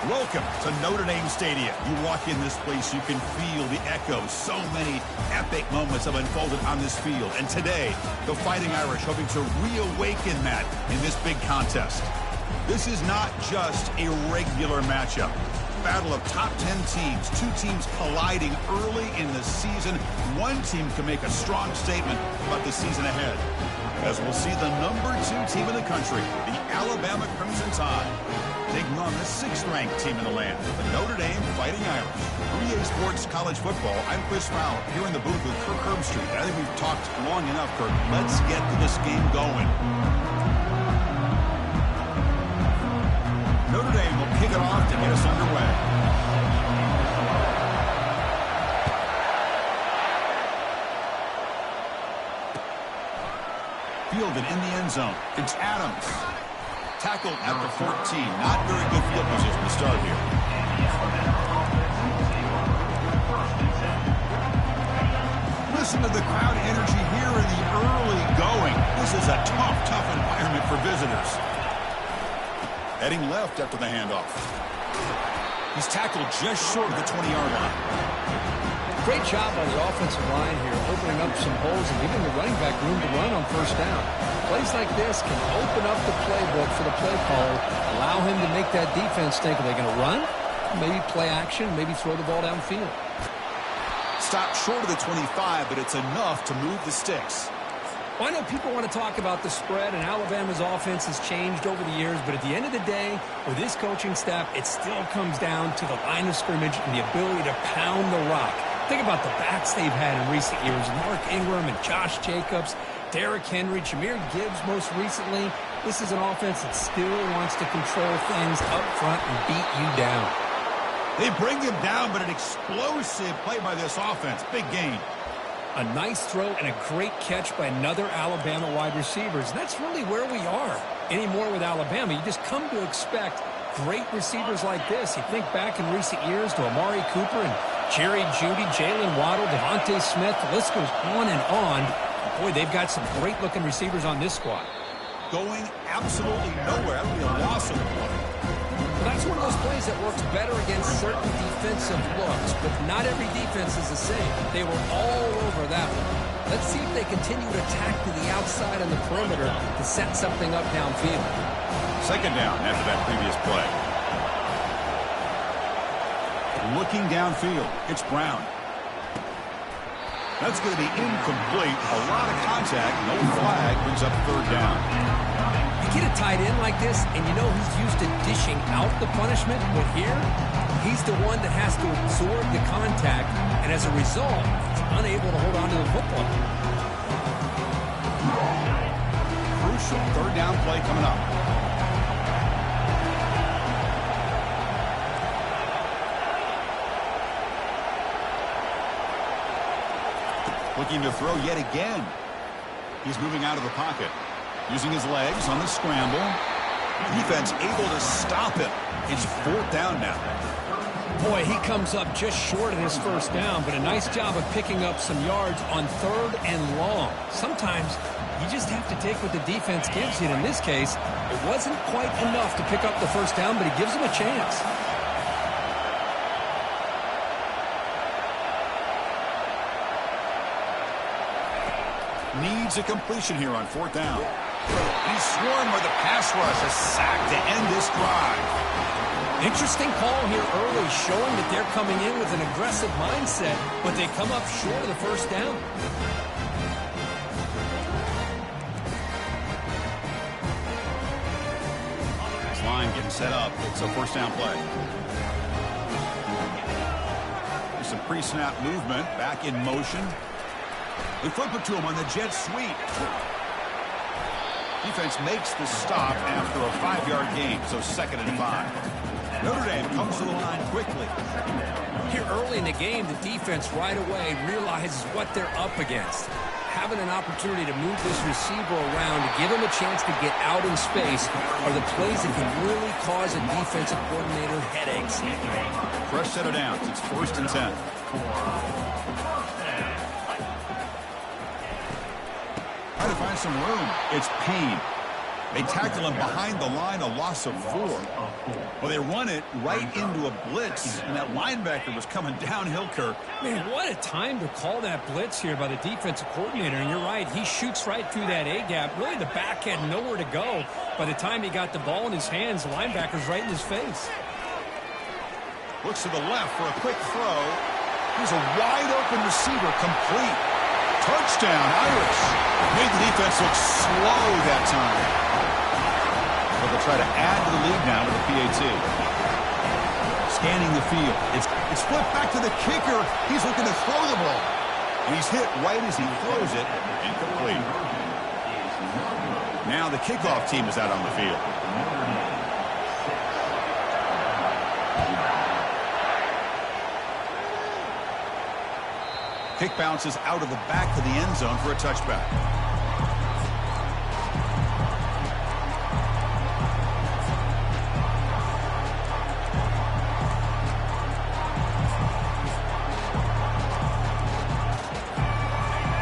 Welcome to Notre Dame Stadium. You walk in this place, you can feel the echoes. So many epic moments have unfolded on this field. And today, the Fighting Irish hoping to reawaken that in this big contest. This is not just a regular matchup. Battle of top 10 teams, two teams colliding early in the season. One team can make a strong statement about the season ahead, as we'll see the number 2 team in the country, the Alabama Crimson Tide, taking on the 6th-ranked team in the land, the Notre Dame Fighting Irish. For EA Sports College Football, I'm Chris Fowler, here in the booth with Kirk Herbstreit. I think we've talked long enough, Kirk. Let's get this game going. Notre Dame will kick it off to get us underway. Fielded in the end zone. It's Adams. Tackled at the 14. Not very good field position to start here. Listen to the crowd energy here in the early going. This is a tough environment for visitors. Heading left after the handoff. He's tackled just short of the 20-yard line. Great job by the offensive line here, opening up some holes and giving the running back room to run on first down. Plays like this can open up the playbook for the play caller, allow him to make that defense think, are they going to run? Maybe play action, maybe throw the ball downfield. Stop short of the 25, but it's enough to move the sticks. Well, I know people want to talk about the spread, and Alabama's offense has changed over the years, but at the end of the day, with this coaching staff, it still comes down to the line of scrimmage and the ability to pound the rock. Think about the backs they've had in recent years. Mark Ingram and Josh Jacobs, Derrick Henry, Jahmyr Gibbs most recently. This is an offense that still wants to control things up front and beat you down. They bring him down, but an explosive play by this offense. Big gain. A nice throw and a great catch by another Alabama wide receivers. That's really where we are. Anymore with Alabama, you just come to expect great receivers like this. You think back in recent years to Amari Cooper and Jerry Jeudy, Jalen Waddle, Devontae Smith. The list goes on and on. Boy, they've got some great-looking receivers on this squad. Going absolutely nowhere. That would be a loss of the play. Well, that's one of those plays that works better against certain defensive looks, but not every defense is the same. They were all over that one. Let's see if they continue to attack to the outside on the perimeter to set something up downfield. Second down after that previous play. Looking downfield, it's Brown. That's going to be incomplete. A lot of contact, no flag, brings up third down. You get a tight end like this, and you know he's used to dishing out the punishment, but here, he's the one that has to absorb the contact, and as a result, he's unable to hold on to the football. Crucial third down play coming up. Looking to throw yet again. He's moving out of the pocket. Using his legs on the scramble. Defense able to stop him. It's fourth down now. Boy, he comes up just short of his first down, but a nice job of picking up some yards on third and long. Sometimes you just have to take what the defense gives you. And in this case, it wasn't quite enough to pick up the first down, but it gives him a chance. Needs a completion here on fourth down. He's swarmed with a pass rush, a sack to end this drive. Interesting call here early, showing that they're coming in with an aggressive mindset, but they come up short of the first down. This line getting set up. It's a first down play. There's some pre-snap movement, back in motion. They flip it to him on the jet sweep. Defense makes the stop after a 5-yard gain, so 2nd and 5. Notre Dame comes to the line quickly. Here early in the game, the defense right away realizes what they're up against. Having an opportunity to move this receiver around to give him a chance to get out in space are the plays that can really cause a defensive coordinator headaches. Fresh set of downs. It's 1st and 10. Trying to find some room. It's Payne. They tackle him behind the line, a loss of 4. Well, they run it right into a blitz, and that linebacker was coming downhill, Kirk. Man, what a time to call that blitz here by the defensive coordinator. And you're right, he shoots right through that A-gap. Really, the back had nowhere to go. By the time he got the ball in his hands, the linebacker's right in his face. Looks to the left for a quick throw. Here's a wide-open receiver, complete. Touchdown, Irish. Made the defense look slow that time. But they'll try to add to the lead now with a PAT. Scanning the field. It's flipped back to the kicker. He's looking to throw the ball. And he's hit right as he throws it. Incomplete. Now the kickoff team is out on the field. Kick bounces out of the back of the end zone for a touchback.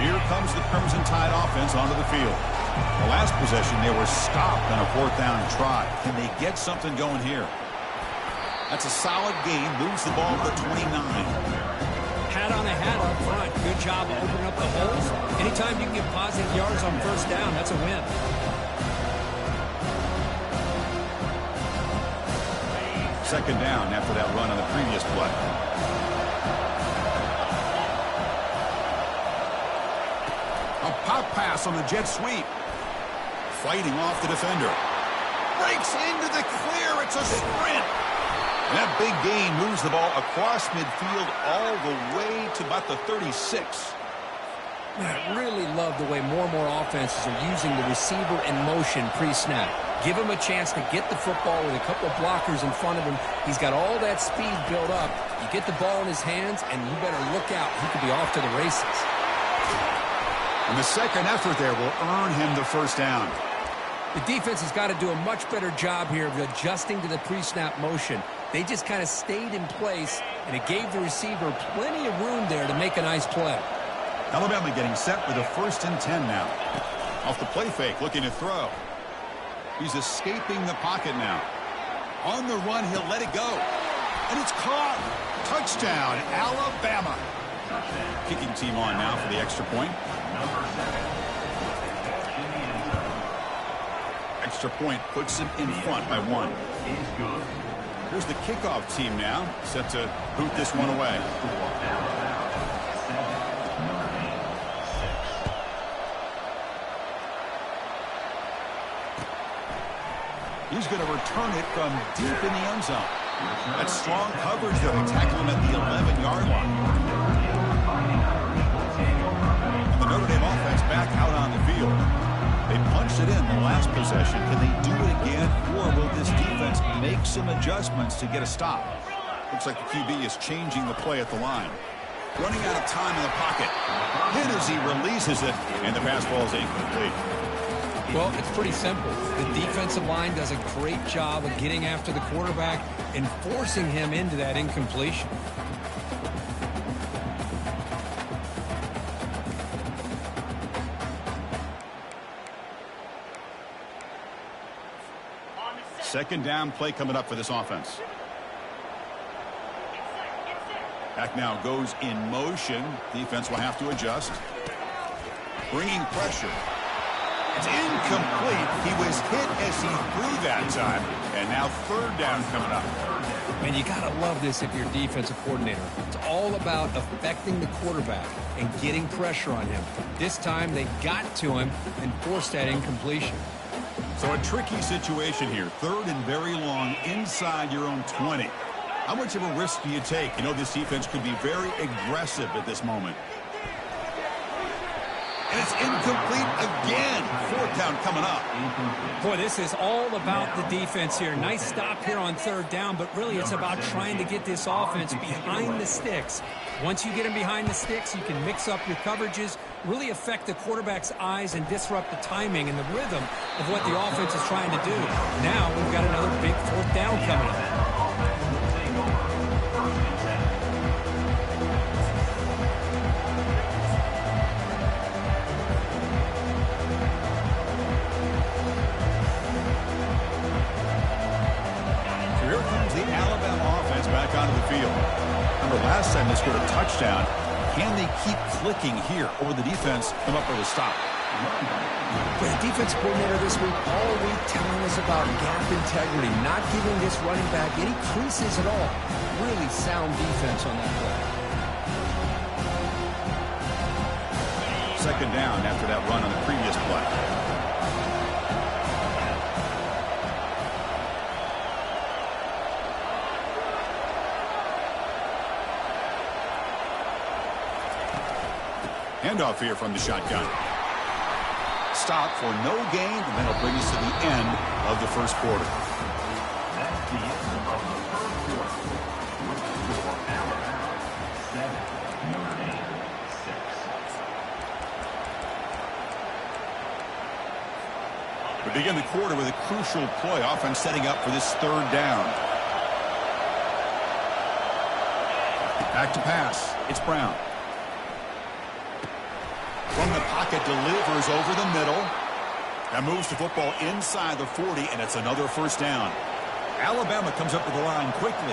Here comes the Crimson Tide offense onto the field. The last possession, they were stopped on a 4th down try. Can they get something going here? That's a solid gain. Moves the ball to the 29. Hat on a hat up front. Good job of opening up the holes. Anytime you can get positive yards on 1st down, that's a win. Second down after that run on the previous play. A pop pass on the jet sweep. Fighting off the defender. Breaks into the clear. It's a sprint. That big gain moves the ball across midfield all the way to about the 36. I really love the way more and more offenses are using the receiver in motion pre-snap. Give him a chance to get the football with a couple of blockers in front of him. He's got all that speed built up. You get the ball in his hands, and you better look out. He could be off to the races. And the second effort there will earn him the 1st down. The defense has got to do a much better job here of adjusting to the pre-snap motion. They just kind of stayed in place, and it gave the receiver plenty of room there to make a nice play. Alabama getting set with a 1st and 10 now. Off the play fake, looking to throw. He's escaping the pocket now. On the run, he'll let it go. And it's caught. Touchdown, Alabama. Kicking team on now for the extra point. Extra point puts him in front by 1. Here's the kickoff team now, set to boot this one away. He's going to return it from deep in the end zone. That's strong coverage, though. They tackle him at the 11-yard line. And the Notre Dame offense back out on the field. They punched it in the last possession. Can they do it again, or will this defense make some adjustments to get a stop? Looks like the QB is changing the play at the line. Running out of time in the pocket. Hit as he releases it, and the pass ball is incomplete. Well, it's pretty simple. The defensive line does a great job of getting after the quarterback and forcing him into that incompletion. Second down play coming up for this offense. Back now goes in motion. Defense will have to adjust. Bringing pressure. It's incomplete. He was hit as he threw that time. And now 3rd down coming up. Man, you got to love this if you're a defensive coordinator. It's all about affecting the quarterback and getting pressure on him. This time they got to him and forced that incompletion. So a tricky situation here. 3rd and very long inside your own 20. How much of a risk do you take? You know this defense could be very aggressive at this moment. And it's incomplete again. 4th down coming up. Boy, this is all about the defense here. Nice stop here on 3rd down, but really it's about trying to get this offense behind the sticks. Once you get them behind the sticks, you can mix up your coverages, really affect the quarterback's eyes and disrupt the timing and the rhythm of what the offense is trying to do. Now we've got another big 4th down coming up. Remember, last time they scored a touchdown. Can they keep clicking here, or will the defense come up with a stop? The defense coordinator this week all week telling us about gap integrity, not giving this running back any creases at all. Really sound defense on that play. Second down after that run on the previous play. Handoff here from the shotgun. Stop for no gain, and that'll bring us to the end of the first quarter. That's the end of the first quarter. For Alabama, 7, Notre Dame, 6. We begin the quarter with a crucial play. Offense setting up for this third down. Back to pass. It's Brown. From the pocket, delivers over the middle. That moves the football inside the 40, and it's another first down. Alabama comes up to the line quickly.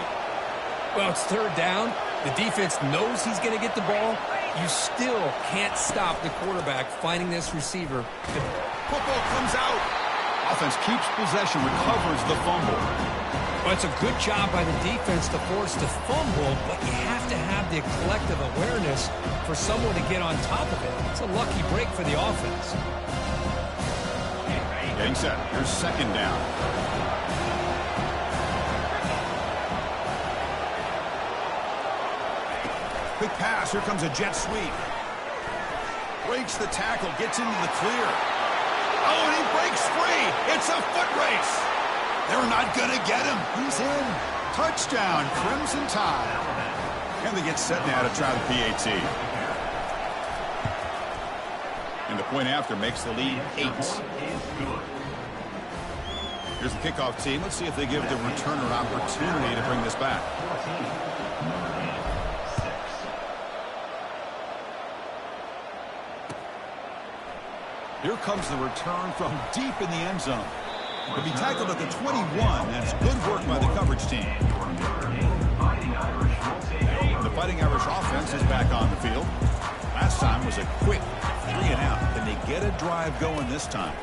Well, it's third down. The defense knows he's going to get the ball. You still can't stop the quarterback finding this receiver. The football comes out. Offense keeps possession, recovers the fumble. Well, it's a good job by the defense to force the fumble, but you have to have the collective awareness for someone to get on top of it. It's a lucky break for the offense. Getting set. Here's second down. Quick pass. Here comes a jet sweep. Breaks the tackle. Gets into the clear. Oh, and he breaks free. It's a foot race. They're not going to get him. He's in. Touchdown, Crimson Tide. And they get set now to try the PAT. And the point after makes the lead 8. Here's the kickoff team. Let's see if they give the returner an opportunity to bring this back. Here comes the return from deep in the end zone. To be tackled at the 21, that's good work by the coverage team. The Fighting Irish offense is back on the field. Last time was a quick 3-and-out. Can they get a drive going this time?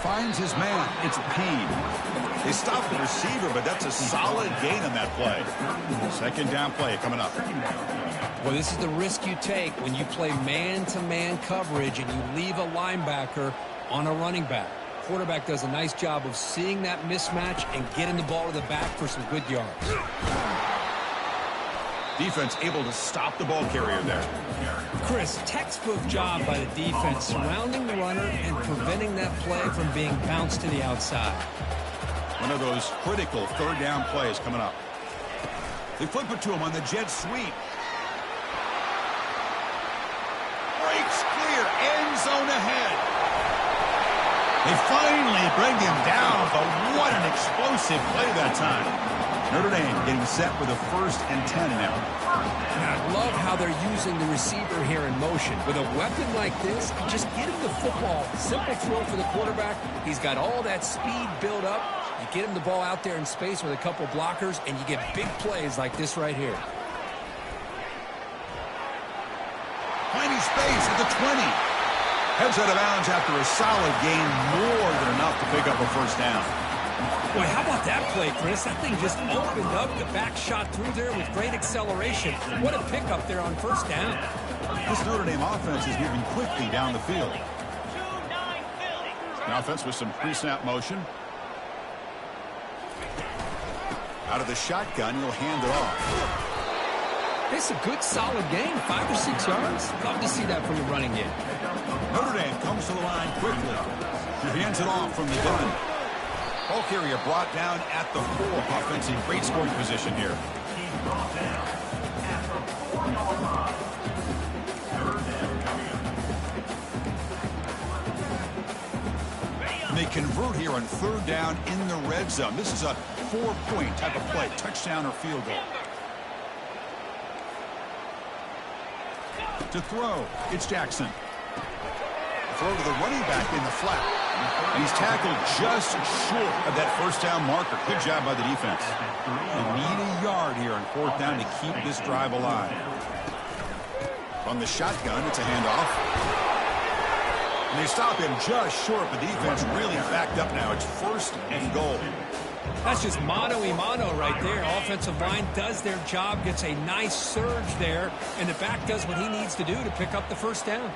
Finds his man. It's Payne. They stop the receiver, but that's a solid gain on that play. Second down play coming up. Well, this is the risk you take when you play man-to-man coverage and you leave a linebacker on a running back. Quarterback does a nice job of seeing that mismatch and getting the ball to the back for some good yards. Defense able to stop the ball carrier there. Chris, textbook job by the defense surrounding the runner and preventing that play from being bounced to the outside. One of those critical third down plays coming up. They flip it to him on the jet sweep. Breaks clear, end zone ahead. They finally bring him down, but what an explosive play that time. Notre Dame getting set with a 1st and 10 now. And I love how they're using the receiver here in motion. With a weapon like this, just get him the football. Simple throw for the quarterback. He's got all that speed built up. You get him the ball out there in space with a couple blockers, and you get big plays like this right here. Finding space at the 20. Heads out of bounds after a solid gain, more than enough to pick up a first down. Boy, how about that play, Chris? That thing just opened up. The back shot through there with great acceleration. What a pickup there on first down. This Notre Dame offense is moving quickly down the field. The offense with some pre-snap motion. Out of the shotgun, he'll hand it off. It's a good, solid game, 5 or 6 yards. Love to see that from the running game. Notre Dame comes to the line quickly. He hands it off from the gun. Ball carrier brought down at the 4. Offense in great scoring position here. And they convert here on third down in the red zone. This is a 4-point type of play, touchdown or field goal. To throw, it's Jackson. Throw to the running back in the flat. And he's tackled just short of that first down marker. Good job by the defense. They need a yard here on fourth down to keep this drive alive. From the shotgun, it's a handoff. And they stop him just short. The defense really backed up now. It's first and goal. That's just mano-a-mano right there. Offensive line does their job, gets a nice surge there, and the back does what he needs to do to pick up the first down.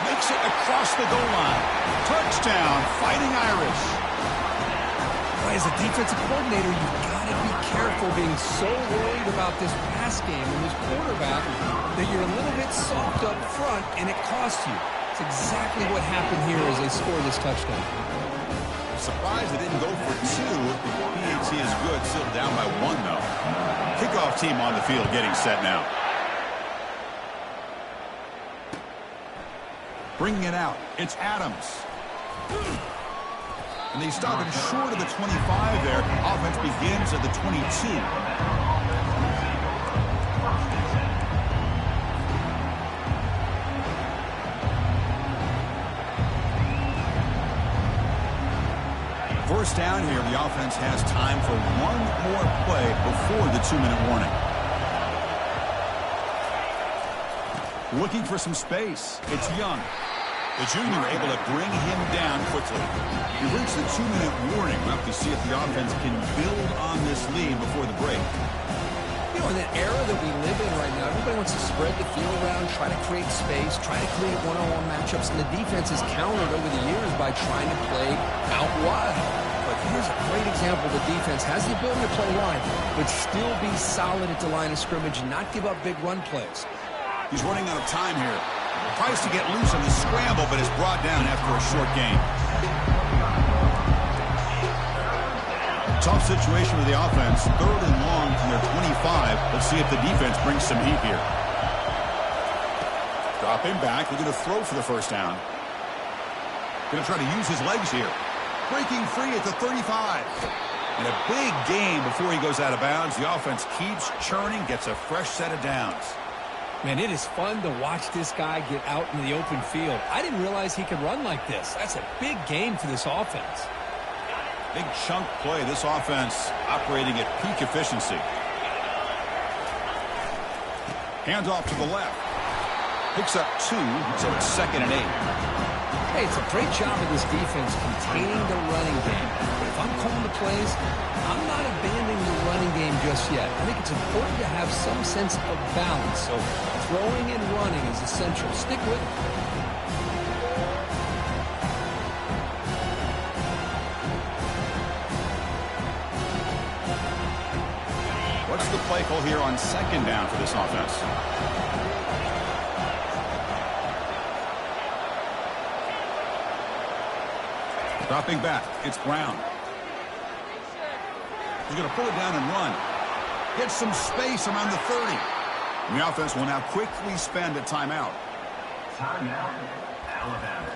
Makes it across the goal line. Touchdown, Fighting Irish. As a defensive coordinator, you've got to be careful being so worried about this pass game and this quarterback that you're a little bit soft up front, and it costs you. It's exactly what happened here as they score this touchdown. Surprised they didn't go for two. PAT is good, still down by one, though. Kickoff team on the field getting set now. Bringing it out, it's Adams. And they stop him short of the 25 there. Offense begins at the 22. First down here, the offense has time for one more play before the 2-minute warning. Looking for some space. It's Young. The junior able to bring him down quickly. He reached the 2-minute warning. We'll have to see if the offense can build on this lead before the break. You know, in that era that we live in right now, everybody wants to spread the field around, try to create space, try to create one-on-one matchups, and the defense has countered over the years by trying to play out wide. But here's a great example. The defense has the ability to play wide, but still be solid at the line of scrimmage and not give up big run plays. He's running out of time here. Tries to get loose on the scramble, but is brought down after a short gain. Tough situation with the offense. 3rd and long from their 25. Let's see if the defense brings some heat here. Drop him back. We're going to throw for the first down. Going to try to use his legs here. Breaking free at the 35. And a big gain before he goes out of bounds. The offense keeps churning, gets a fresh set of downs. Man, it is fun to watch this guy get out in the open field. I didn't realize he could run like this. That's a big game for this offense. Big chunk play. This offense operating at peak efficiency. Hands off to the left. Picks up 2, so it's 2nd and 8. Hey, it's a great job of this defense containing the running game. But if I'm calling the plays, I'm not abandoning the running game just yet. I think it's important to have some sense of balance. So throwing and running is essential. Stick with it. What's the play call here on 2nd down for this offense? Dropping back, it's Brown. He's going to pull it down and run. Get some space around the 30. And the offense will now quickly spend a timeout. Timeout, Alabama.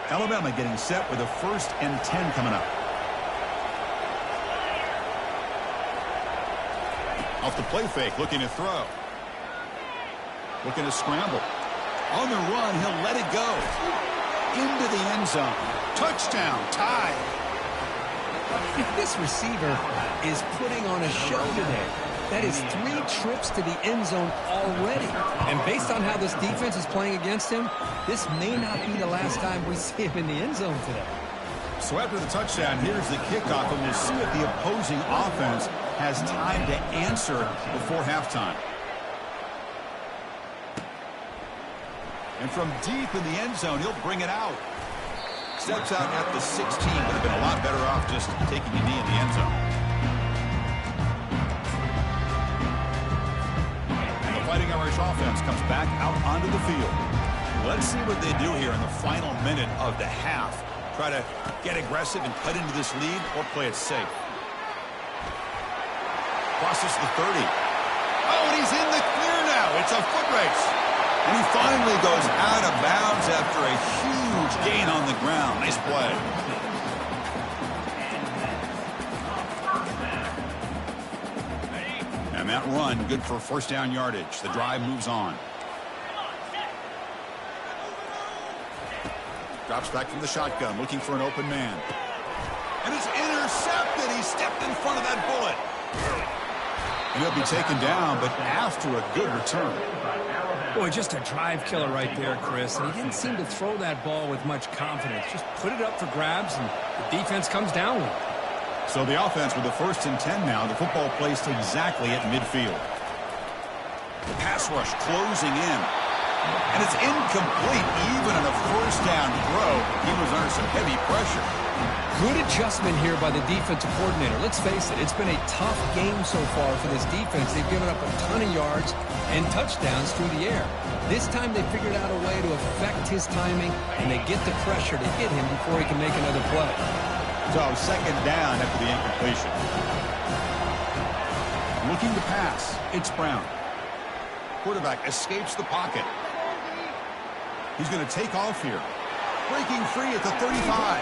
Alabama getting set with a 1st and 10 coming up. Off the play fake, looking to throw. Looking to scramble. On the run, he'll let it go. Into the end zone. Touchdown, tie. This receiver is putting on a show today. That is 3 trips to the end zone already. And based on how this defense is playing against him, this may not be the last time we see him in the end zone today. So after the touchdown, here's the kickoff, and we'll see if the opposing offense has time to answer before halftime. And from deep in the end zone, he'll bring it out. Steps out at the 16. Would have been a lot better off just taking a knee in the end zone. The Fighting Irish offense comes back out onto the field. Let's see what they do here in the final minute of the half. Try to get aggressive and cut into this lead or play it safe. Crosses the 30. Oh, and he's in the clear now. It's a foot race. And he finally goes out of bounds after a huge gain on the ground. Nice play. And that run, good for first down yardage. The drive moves on. Drops back from the shotgun, looking for an open man. And it's intercepted. He stepped in front of that bullet. And he'll be taken down, but after a good return. Boy, just a drive killer right there, Chris. And he didn't seem to throw that ball with much confidence. Just put it up for grabs, and the defense comes down with it. So the offense with the 1st and 10 now. The football placed exactly at midfield. The pass rush closing in. And it's incomplete. Even on a first down throw, he was under some heavy pressure. Good adjustment here by the defensive coordinator. Let's face it, it's been a tough game so far for this defense. They've given up a ton of yards and touchdowns through the air. This time they figured out a way to affect his timing, and they get the pressure to hit him before he can make another play. So 2nd down after the incompletion. Looking to pass. It's Brown. Quarterback escapes the pocket. He's going to take off here. Breaking free at the 35.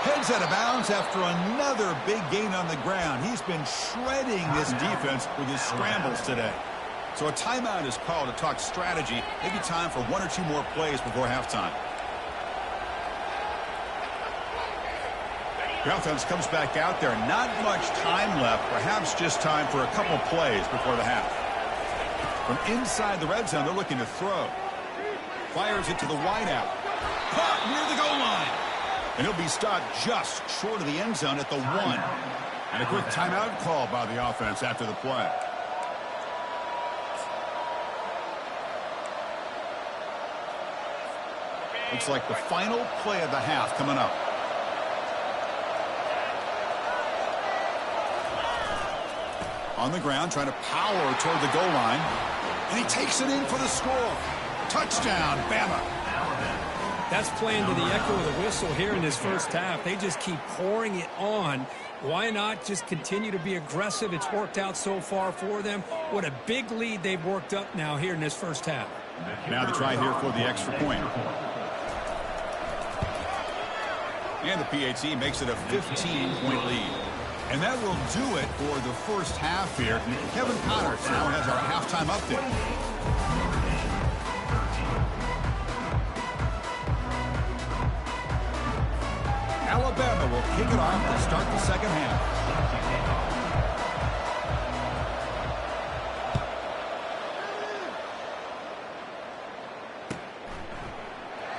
Heads out of bounds after another big gain on the ground. He's been shredding this defense with his scrambles today. So a timeout is called to talk strategy. Maybe time for 1 or 2 more plays before halftime. The offense comes back out there. Not much time left. Perhaps just time for a couple plays before the half. From inside the red zone, they're looking to throw. Fires it to the wideout. Caught near the goal line. And he'll be stopped just short of the end zone at the 1. And a quick timeout call by the offense after the play. Looks like the final play of the half coming up. On the ground, trying to power toward the goal line. And he takes it in for the score. Touchdown, Bama. That's playing to the echo of the whistle here in this first half. They just keep pouring it on. Why not just continue to be aggressive? It's worked out so far for them. What a big lead they've worked up now here in this first half. Now the try here for the extra point. And the PAT makes it a 15-point lead. And that will do it for the first half here. Kevin Connors now has our halftime update. Alabama will kick it off to start the second half.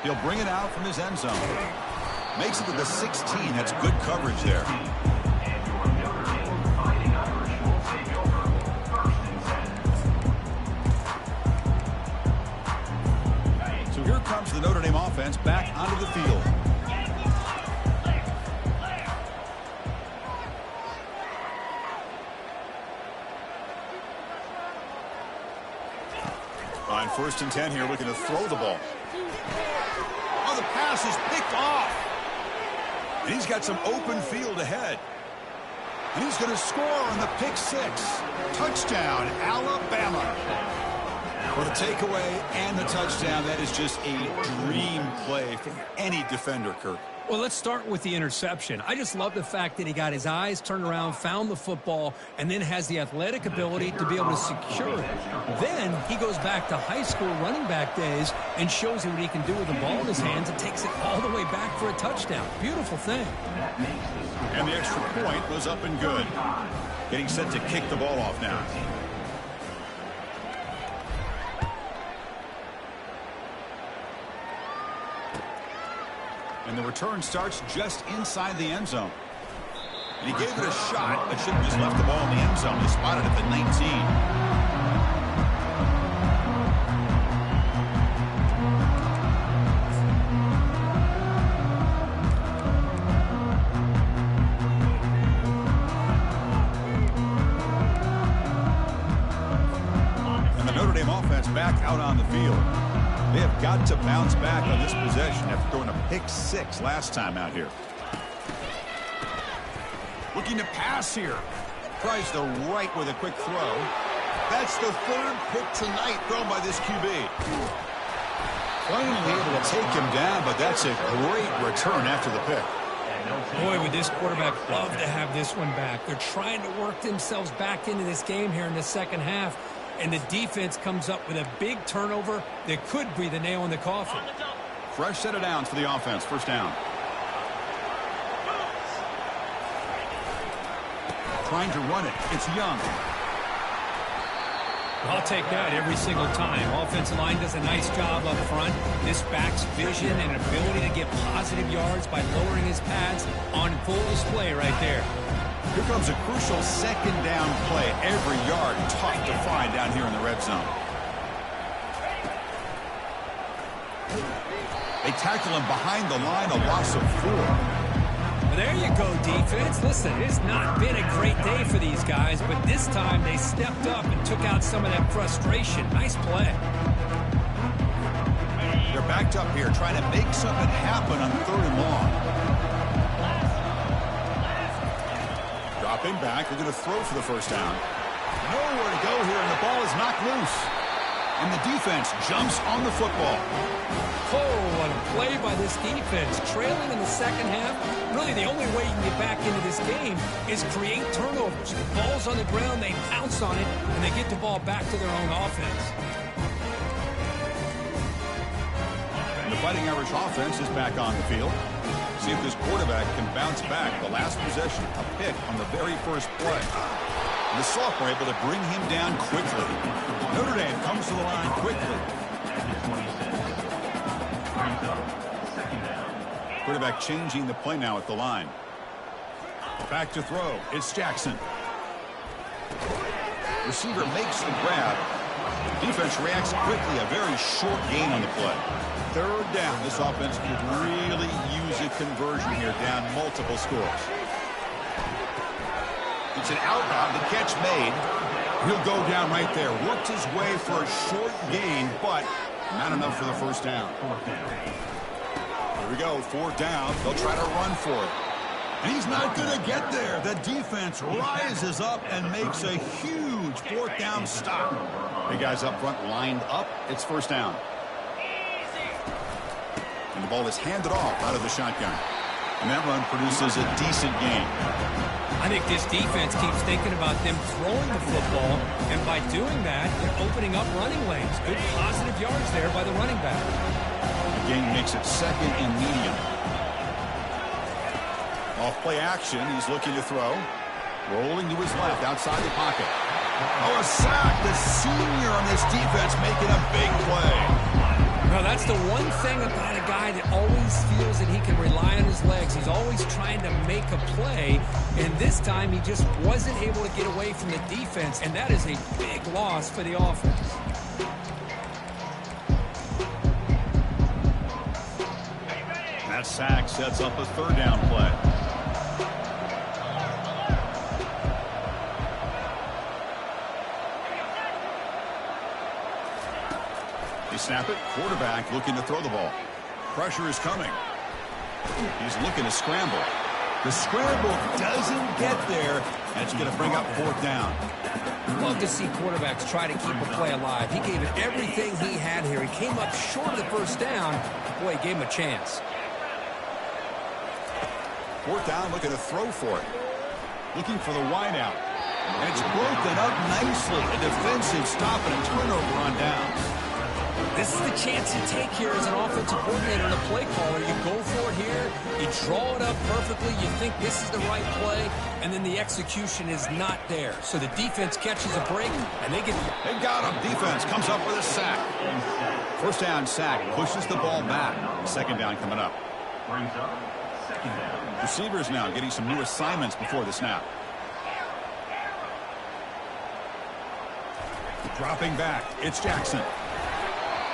He'll bring it out from his end zone. Makes it to the 16. That's good coverage there. So here comes the Notre Dame offense back onto the field. On 1st and 10 here, looking to throw the ball. Oh, the pass is picked off. And he's got some open field ahead. And he's going to score on the pick 6. Touchdown, Alabama. For the takeaway and the touchdown, that is just a dream play for any defender, Kirk. Well, let's start with the interception. I just love the fact that he got his eyes turned around, found the football, and then has the athletic ability to be able to secure it. Then he goes back to high school running back days and shows you what he can do with the ball in his hands and takes it all the way back for a touchdown. Beautiful thing. And the extra point was up and good. Getting set to kick the ball off now. And the return starts just inside the end zone. And he gave it a shot, but should have just left the ball in the end zone. He spotted at the 19. And the Notre Dame offense back out on the field. They have got to bounce back on this possession after throwing a pick 6 last time out here. Looking to pass here. Tries the right with a quick throw. That's the 3rd pick tonight thrown by this QB. Finally able to take him down, but that's a great return after the pick. Boy, would this quarterback love to have this one back. They're trying to work themselves back into this game here in the second half, and the defense comes up with a big turnover that could be the nail in the coffin. Fresh set of downs for the offense. First down. Trying to run it. It's Young. I'll take that every single time. Offensive line does a nice job up front. This back's vision and ability to get positive yards by lowering his pads on full display right there. Here comes a crucial second down play. Every yard tough to find down here in the red zone. They tackle him behind the line, a loss of 4. Well, there you go, defense. Listen, it's not been a great day for these guys, but this time they stepped up and took out some of that frustration. Nice play. They're backed up here trying to make something happen on 3rd and long. Dropping back. They're going to throw for the first down. Nowhere to go here, and the ball is knocked loose. And the defense jumps on the football. Oh, what a play by this defense. Trailing in the second half, really the only way you can get back into this game is create turnovers. The ball's on the ground, they pounce on it, and they get the ball back to their own offense. And the Fighting Irish offense is back on the field. See if this quarterback can bounce back. The last possession, a pick on the very first play. And the sophomore able to bring him down quickly. Notre Dame comes to the line quickly. Quarterback changing the play now at the line. Back to throw. It's Jackson. Receiver makes the grab. Defense reacts quickly. A very short gain on the play. 3rd down. This offense could really use a conversion here, down multiple scores. It's an out route. The catch made. He'll go down right there. Worked his way for a short gain, but not enough for the first down. Here we go. 4th down. They'll try to run for it. And he's not going to get there. The defense rises up and makes a huge 4th down stop. The guys up front lined up. It's first down. And the ball is handed off out of the shotgun. And that run produces a decent gain. I think this defense keeps thinking about them throwing the football, and by doing that, they're opening up running lanes. Good positive yards there by the running back. The gain makes it 2nd and medium. Off play action, he's looking to throw. Rolling to his left, outside the pocket. Oh, a sack! The senior on this defense making a big play. Well, that's the one thing about a guy that always feels that he can rely on his legs. He's always trying to make a play, and this time he just wasn't able to get away from the defense, and that is a big loss for the offense. That sack sets up a 3rd down play. They snap it. Quarterback looking to throw the ball. Pressure is coming. He's looking to scramble. The scramble doesn't get there. That's going to bring up 4th down. Love to see quarterbacks try to keep a play alive. He gave it everything he had here. He came up short of the first down. Boy, he gave him a chance. 4th down, looking to throw for it. Looking for the wide out. And it's broken up nicely. A defensive stop and a turnover on downs. This is the chance you take here as an offensive coordinator and a play caller. You go for it here, you draw it up perfectly, you think this is the right play, and then the execution is not there. So the defense catches a break, and they got him. Defense comes up with a sack. First down sack, pushes the ball back. 2nd down coming up. Receivers now getting some new assignments before the snap. Dropping back, it's Jackson.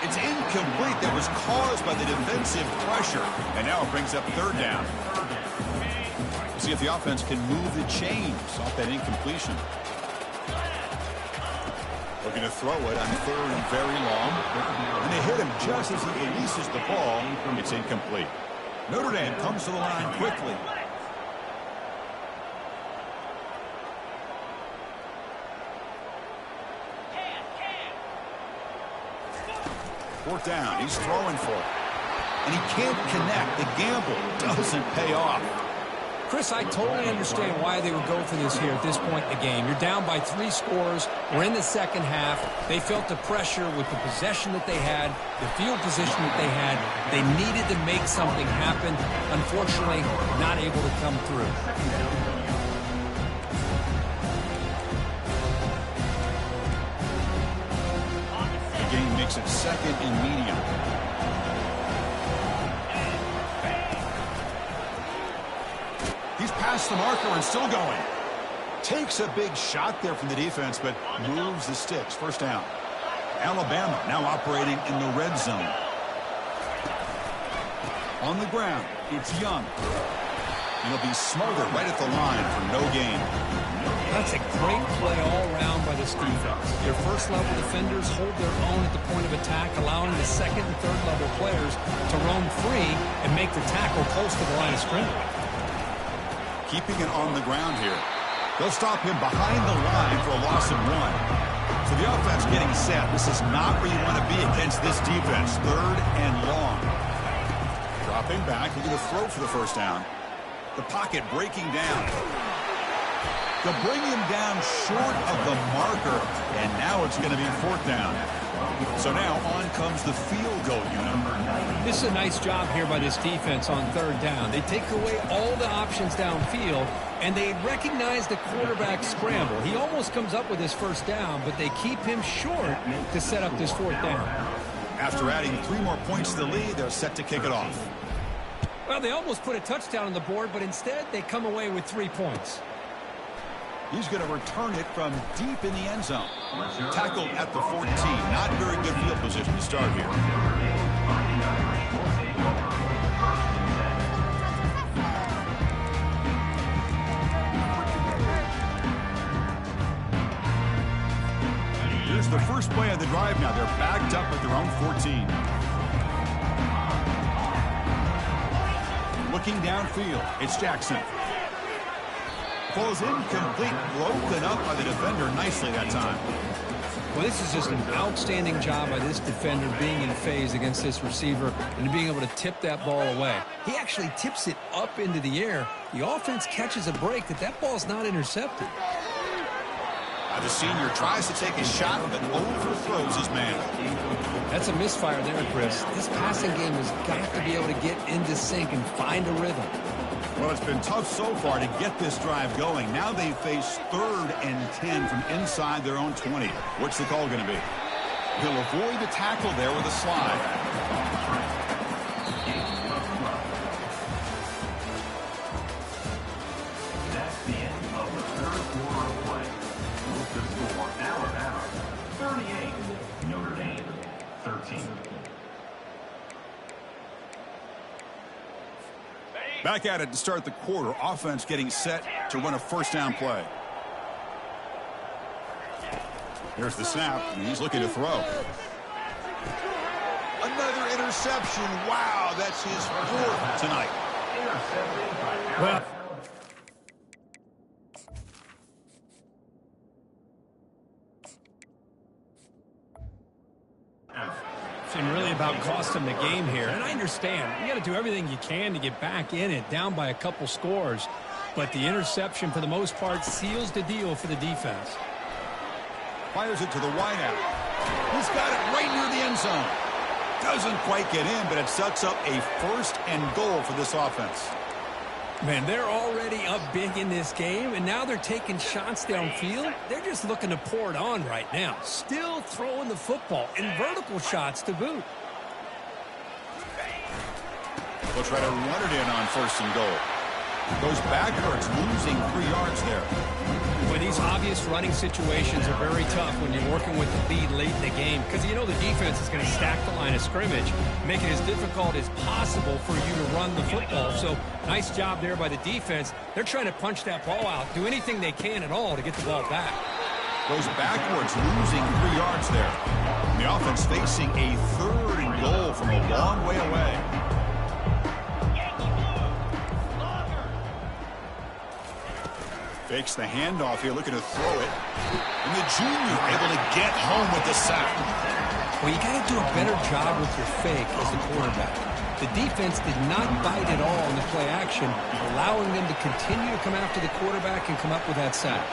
It's incomplete. That was caused by the defensive pressure. And now it brings up 3rd down. We'll see if the offense can move the chains off that incompletion. Looking to throw it on 3rd and very long. And they hit him just as he releases the ball. It's incomplete. Notre Dame comes to the line quickly. Fourth down, he's throwing for it. And he can't connect. The gamble doesn't pay off. Chris, I totally understand why they would go for this here at this point in the game. You're down by 3 scores. We're in the second half. They felt the pressure with the possession that they had, the field position that they had. They needed to make something happen. Unfortunately, not able to come through. The game makes it second and medium. He's past the marker and still going. Takes a big shot there from the defense, but moves the sticks. First down. Alabama now operating in the red zone. On the ground, it's Young. And he'll be smothered right at the line for no gain. That's a great play all around by this defense. Their first-level defenders hold their own at the point of attack, allowing the second and third-level players to roam free and make the tackle close to the line of scrimmage. Keeping it on the ground here. They'll stop him behind the line for a loss of 1. So the offense getting set. This is not where you want to be against this defense. Third and long. Dropping back. Looking to throw for the first down. The pocket breaking down. They'll bring him down short of the marker. And now it's going to be fourth down. So now on comes the field goal unit. This is a nice job here by this defense on third down. They take away all the options downfield, and they recognize the quarterback scramble. He almost comes up with his first down, but they keep him short to set up this fourth down. After adding 3 more points to the lead, they're set to kick it off. Well, they almost put a touchdown on the board, but instead they come away with 3 points. He's going to return it from deep in the end zone. Tackled at the 14. Not very good field position to start here. Here's the first play of the drive now. They're backed up at their own 14. Looking downfield, it's Jackson. Falls incomplete, broken up by the defender nicely that time. Well, this is just an outstanding job by this defender being in phase against this receiver and being able to tip that ball away. He actually tips it up into the air. The offense catches a break that ball's not intercepted. The senior tries to take a shot, but overthrows his man. That's a misfire there, Chris. This passing game has got to be able to get into sync and find a rhythm. Well, it's been tough so far to get this drive going. Now they face 3rd and 10 from inside their own 20. What's the call going to be? He'll avoid the tackle there with a slide. That's the end of the third quarter of play. With the score, Alabama 38, Notre Dame 13. Back at it to start the quarter. Offense getting set to run a first down play. Here's the snap, and he's looking to throw. Another interception. Wow, that's his 4th tonight. Well, and really about costing the game here. And I understand. You got to do everything you can to get back in it, down by a couple scores. But the interception, for the most part, seals the deal for the defense. Fires it to the wideout. He's got it right near the end zone. Doesn't quite get in, but it sets up a 1st and goal for this offense. Man, they're already up big in this game, and now they're taking shots downfield. They're just looking to pour it on right now. Still throwing the football, and vertical shots to boot. They'll try to run it in on 1st and goal. Goes backwards, losing 3 yards there. Well, these obvious running situations are very tough when you're working with the lead late in the game, because you know the defense is going to stack the line of scrimmage, make it as difficult as possible for you to run the football. So nice job there by the defense. They're trying to punch that ball out, do anything they can at all to get the ball back. Goes backwards, losing 3 yards there. And the offense facing a 3rd and goal from a long way away. Fakes the handoff here, looking to throw it. And the junior able to get home with the sack. Well, you got to do a better job with your fake as a quarterback. The defense did not bite at all in the play action, allowing them to continue to come after the quarterback and come up with that sack.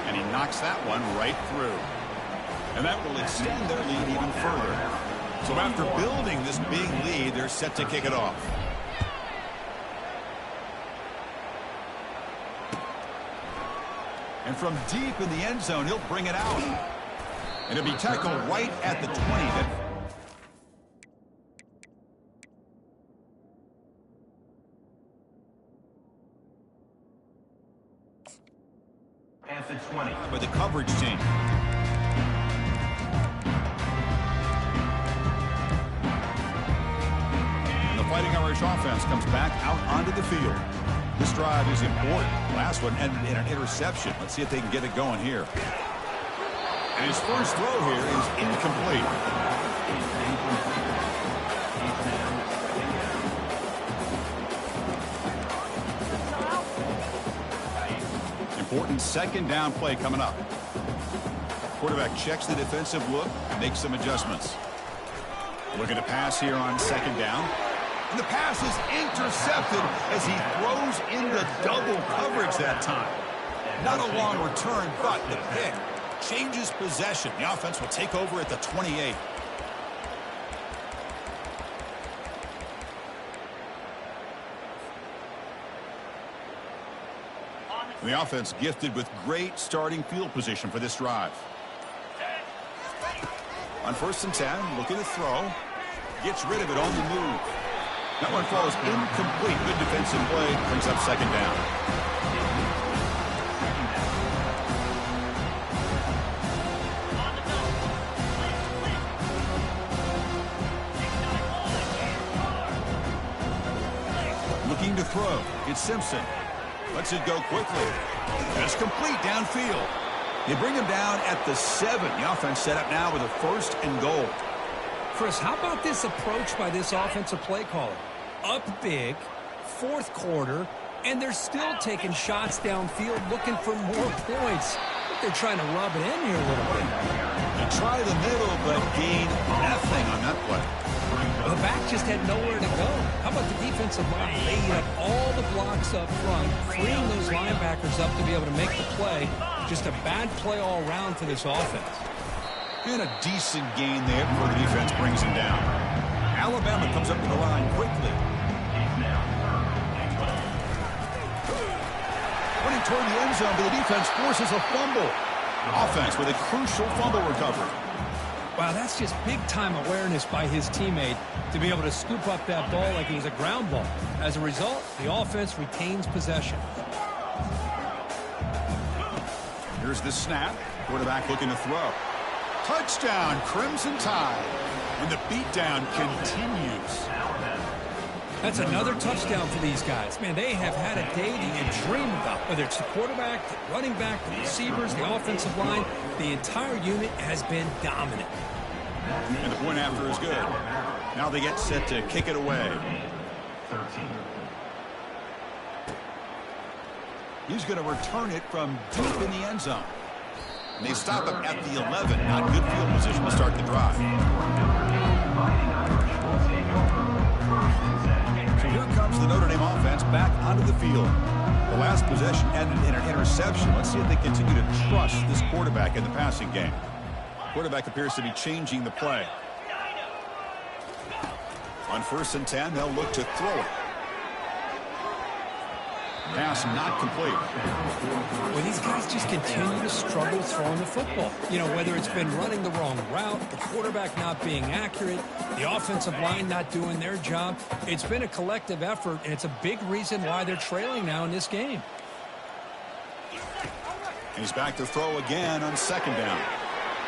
And he knocks that one right through. And that will extend their lead even further. So after building this big lead, they're set to kick it off. And from deep in the end zone, he'll bring it out. And it'll be tackled right at the 20. At the 20. By the coverage team. And the Fighting Irish offense comes back out onto the field. This drive is important. Last one ended in an interception. Let's see if they can get it going here. And his first throw here is incomplete. Important second down play coming up. Quarterback checks the defensive look, makes some adjustments. Looking to pass here on second down. And the pass is intercepted as he throws into double coverage that time. Not a long return, but the pick changes possession. The offense will take over at the 28. The offense gifted with great starting field position for this drive. On 1st and 10, looking to throw. Gets rid of it on the move. That one falls incomplete. Good defensive play. Brings up second down. Looking to throw. It's Simpson. Lets it go quickly. And it's complete downfield. They bring him down at the 7. The offense set up now with a 1st and goal. Chris, how about this approach by this offensive play caller? Up big, 4th quarter, and they're still taking shots downfield looking for more points. They're trying to rub it in here a little bit. They try the middle, but gain nothing on that play. The back just had nowhere to go. How about the defensive line laying up all the blocks up front, freeing those linebackers up to be able to make the play? Just a bad play all around for this offense. And a decent gain there before the defense brings him down. Alabama comes up to the line quickly. Running toward the end zone, but the defense forces a fumble. Offense with a crucial fumble recovery. Wow, that's just big-time awareness by his teammate to be able to scoop up that ball like it was a ground ball. As a result, the offense retains possession. Here's the snap. Quarterback looking to throw. Touchdown, Crimson Tide. And the beatdown continues. That's another touchdown for these guys. Man, they have had a day that you dream about. Whether it's the quarterback, the running back, the receivers, the offensive line, the entire unit has been dominant. And the point after is good. Now they get set to kick it away. He's going to return it from deep in the end zone. And they stop him at the 11. Not good field position to start the drive. So here comes the Notre Dame offense back onto the field. The last possession ended in an interception. Let's see if they continue to trust this quarterback in the passing game. Quarterback appears to be changing the play. On 1st and 10, they'll look to throw it. Pass not complete. Well, these guys just continue to struggle throwing the football. You know, whether it's been running the wrong route, the quarterback not being accurate, the offensive line not doing their job. It's been a collective effort, and it's a big reason why they're trailing now in this game. And he's back to throw again on 2nd down.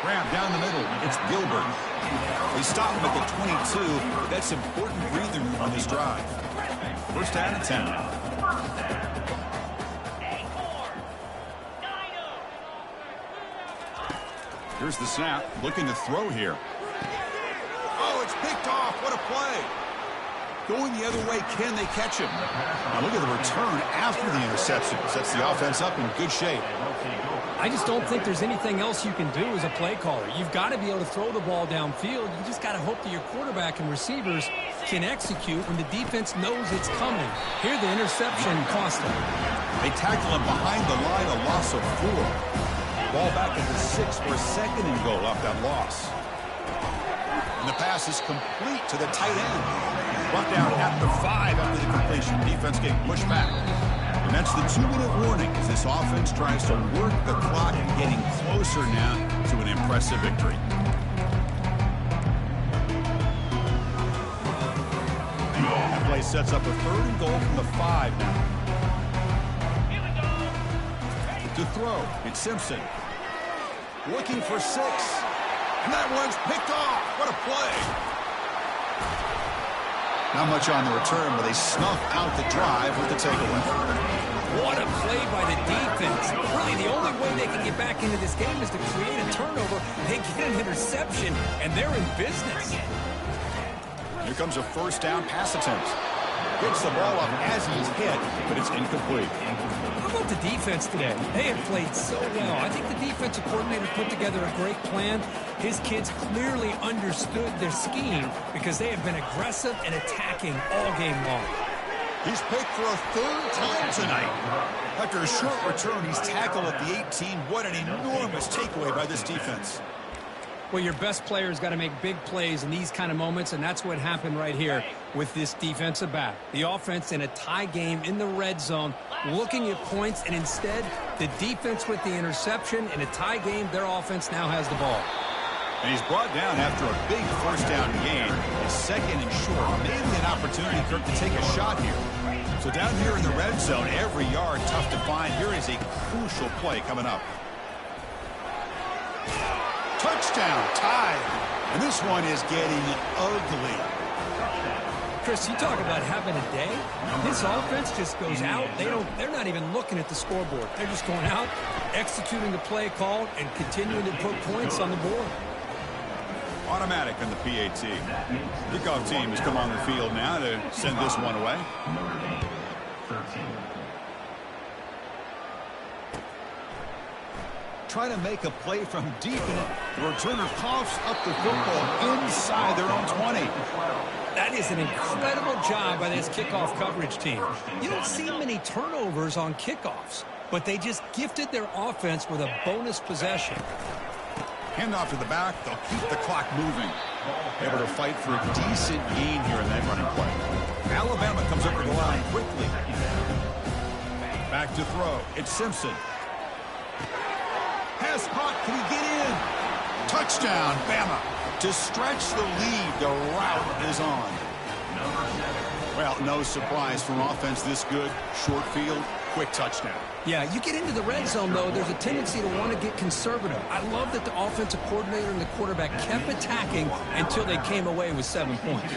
Grab down the middle. It's Gilbert. They stop him at the 22. That's important breathing room on this drive. 1st down and 10. Here's the snap, looking to throw here. Oh, it's picked off. What a play. Going the other way, can they catch him? Now look at the return after the interception. Sets the offense up in good shape. I just don't think there's anything else you can do as a play caller. You've got to be able to throw the ball downfield. You just got to hope that your quarterback and receivers can execute when the defense knows it's coming. Here, the interception cost them. They tackle him behind the line, a loss of 4. Ball back at the 6 for a second and goal off that loss. And the pass is complete to the tight end. Brought down at the 5 after the completion. Defense getting pushed back. And that's the 2-minute warning as this offense tries to work the clock and getting closer now to an impressive victory. That play sets up a 3rd and goal from the 5 now. To throw, it's Simpson. Looking for 6. And that one's picked off. What a play. Not much on the return, but they snuff out the drive with the takeaway. What a play by the defense. Really, the only way they can get back into this game is to create a turnover. They get an interception, and they're in business. Here comes a 1st down pass attempt. Picks the ball up as he's hit, but it's incomplete. How about the defense today? They have played so well. I think the defensive coordinator put together a great plan. His kids clearly understood their scheme because they have been aggressive and attacking all game long. He's picked for a 3rd time tonight. After a short return, he's tackled at the 18. What an enormous takeaway by this defense. Well, your best player's got to make big plays in these kind of moments, and that's what happened right here with this defensive back. The offense in a tie game in the red zone, looking at points, and instead, the defense with the interception. In a tie game, their offense now has the ball. And he's brought down after a big 1st down gain. His 2nd and short. Maybe an opportunity, Kirk, to take a shot here. So down here in the red zone, every yard tough to find. Here is a crucial play coming up. Touchdown, tied. And this one is getting ugly. Chris, you talk about having a day. This offense just goes out. They're not even looking at the scoreboard. They're just going out, executing the play called, and continuing to put points on the board. Automatic on the PAT. Kickoff team has come on the field now to send this one away. Trying to make a play from deep, and the returner coughs up the football inside their own 20. That is an incredible job by this kickoff coverage team. You don't see many turnovers on kickoffs, but they just gifted their offense with a bonus possession. Hand off to the back. They'll keep the clock moving. Able to fight for a decent gain here in that running play. Alabama comes over the line quickly. Back to throw. It's Simpson. Pass caught. Can he get in? Touchdown, Bama. To stretch the lead, the route is on. Well, no surprise from offense this good. Short field, quick touchdown. Yeah, you get into the red zone, though, there's a tendency to want to get conservative. I love that the offensive coordinator and the quarterback kept attacking until they came away with 7 points.